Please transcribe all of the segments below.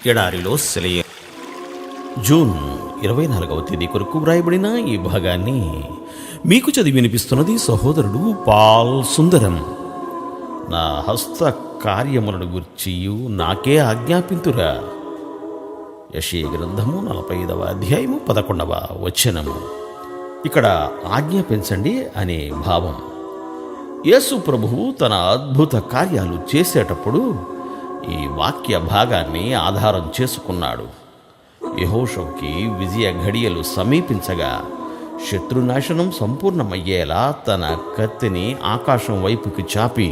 ఎడారిలో సెలయ జూన్ 24వ తేదీ కొరకు వ్రాయబడిన ఈ భాగాన్ని మీకు చదివి వినిపిస్తున్నది సహోదరుడు పాల్ సుందరం. నా హస్త కార్యములను గుర్చియు నాకే ఆజ్ఞాపింతురా. యెషయా గ్రంథము 45వ అధ్యాయము 11వ వచనము. ఇక్కడ ఆజ్ఞాపించండి అనే భావం. యేసు ప్రభువు తన అద్భుత కార్యాలు చేసేటప్పుడు ఈ వాక్య భాగాన్ని ఆధారం చేసుకున్నాడు. యెహోషువకి విజయ ఘడియలు సమీపించగా శత్రునాశనం సంపూర్ణమయ్యేలా తన కత్తిని ఆకాశం వైపుకి చాపి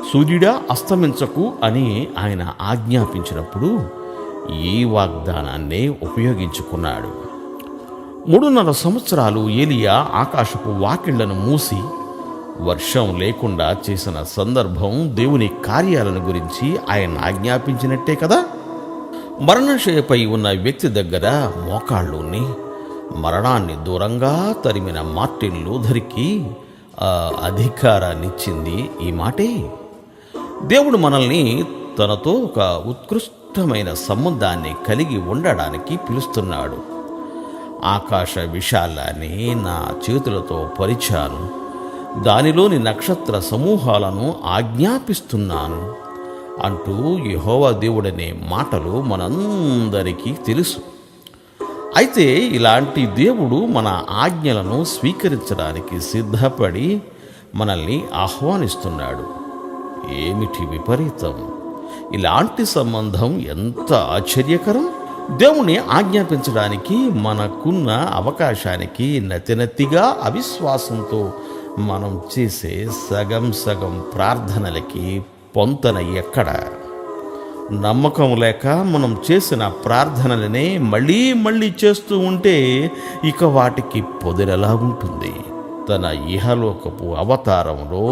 సూర్యుడా అస్తమించకు అని ఆయన ఆజ్ఞాపించినప్పుడు ఈ వాగ్దానాన్నే ఉపయోగించుకున్నాడు. 3.5 సంవత్సరాలు ఏలియా ఆకాశపు వాకిళ్లను మూసి వర్షం లేకుండా చేసిన సందర్భం దేవుని కార్యాలను గురించి ఆయన ఆజ్ఞాపించినట్టే కదా. మరణశయ్యపై ఉన్న వ్యక్తి దగ్గర మోకాళ్ళుని మరణాన్ని దూరంగా తరిమిన మార్టిన్ లూథర్కి అధికారాన్నిచ్చింది ఈ మాటే. దేవుడు మనల్ని తనతో ఒక ఉత్కృష్టమైన సంబంధాన్ని కలిగి ఉండడానికి పిలుస్తున్నాడు. ఆకాశ విశాలాన్ని నా చేతులతో పరిచాను, దానిలోని నక్షత్ర సమూహాలను ఆజ్ఞాపిస్తున్నాను అంటూ యెహోవా దేవుడనే మాటలు మనందరికీ తెలుసు. అయితే ఇలాంటి దేవుడు మన ఆజ్ఞలను స్వీకరించడానికి సిద్ధపడి మనల్ని ఆహ్వానిస్తున్నాడు. ఏమిటి విపరీతం! ఇలాంటి సంబంధం ఎంత ఆశ్చర్యకరం! దేవుని ఆజ్ఞాపించడానికి మనకున్న అవకాశానికి నతినతిగా అవిశ్వాసంతో మనం చేసే సగం ప్రార్థనలకి పొంతన ఎక్కడ? నమ్మకం లేక మనం చేసిన ప్రార్థనలనే మళ్ళీ చేస్తూ ఉంటే ఇక వాటికి పొదెలలా ఉంటుంది. తన ఇహలోకపు అవతారంలో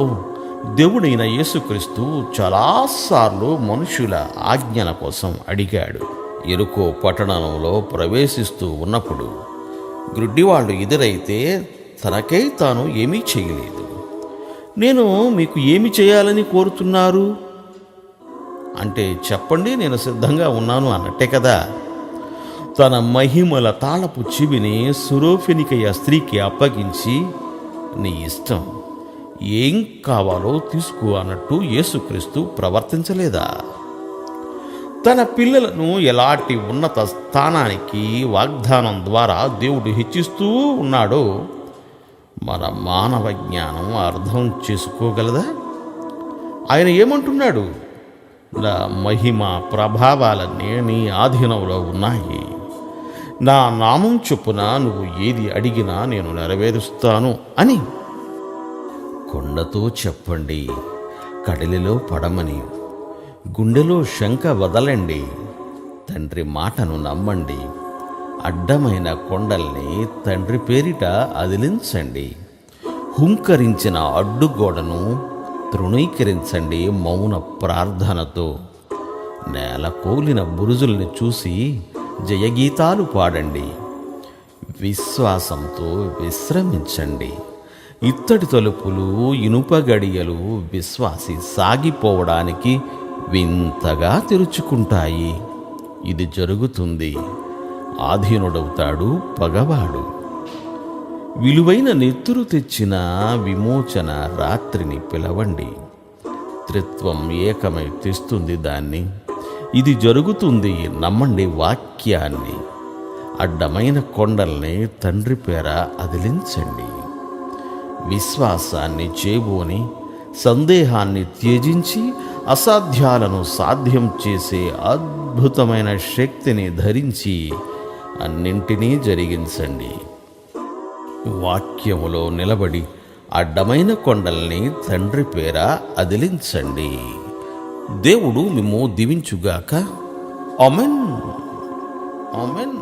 దేవుడైన యేసుక్రీస్తు చాలాసార్లు మనుషుల ఆజ్ఞల కోసం అడిగాడు. ఎరుకో పట్టణంలో ప్రవేశిస్తూ ఉన్నప్పుడు గ్రుడ్డివాళ్ళు ఎదురైతే తనకై తాను ఏమీ చేయలేదు. నేను మీకు ఏమి చేయాలని కోరుతున్నారు అంటే చెప్పండి, నేను సిద్ధంగా ఉన్నాను అన్నట్టే కదా. తన మహిమల తాళపు చెవిని సురోఫెనికయ స్త్రీకి అప్పగించి నీ ఇష్టం, ఏం కావాలో తీసుకో అన్నట్టు యేసుక్రీస్తు ప్రవర్తించలేదా? తన పిల్లలను ఎలాంటి ఉన్నత స్థానానికి వాగ్దానం ద్వారా దేవుడు హెచ్చిస్తూ ఉన్నాడో మన మానవ జ్ఞానం అర్థం చేసుకోగలదా? ఆయన ఏమంటున్నాడు? నా మహిమ ప్రభావాలన్నీ నీ ఆధీనంలో ఉన్నాయి. నా నామం చొప్పున నువ్వు ఏది అడిగినా నేను నెరవేరుస్తాను అని. కొండతో చెప్పండి, కడలిలో పడమని, గుండెలో శంక వదలండి, తండ్రి మాటను నమ్మండి, అడ్డమైన కొండల్ని తండ్రి పేరిట అదిలించండి, హుంకరించిన అడ్డుగోడను తృణీకరించండి మౌన ప్రార్థనతో, నేల కోలిన బురుజుల్ని చూసి జయగీతాలు పాడండి, విశ్వాసంతో విశ్రమించండి. ఇత్తడి తలుపులు ఇనుప గడియలు విశ్వాసి సాగిపోవడానికి వింతగా తెరుచుకుంటాయి. ఇది జరుగుతుంది. ఆధీనుడవుతాడు పగవాడు. విలువైన నెత్తురు తెచ్చిన విమోచన రాత్రిని పిలవండి. త్రిత్వం ఏకమై తెస్తుంది దాన్ని. ఇది జరుగుతుంది, నమ్మండి వాక్యాన్ని. అడ్డమైన కొండల్ని తండ్రి పేర అదిలించండి. విశ్వాసాన్ని చేబోని సందేహాన్ని త్యజించి అసాధ్యాలను సాధ్యం చేసే అద్భుతమైన శక్తిని ధరించి అన్నింటినీ జరిగించండి. వాక్యములో నిలబడి అడ్డమైన కొండల్ని తండ్రి పేర అదిలించండి. దేవుడు మిమ్ము దీవించుగాక. ఆమేన్. ఆమేన్.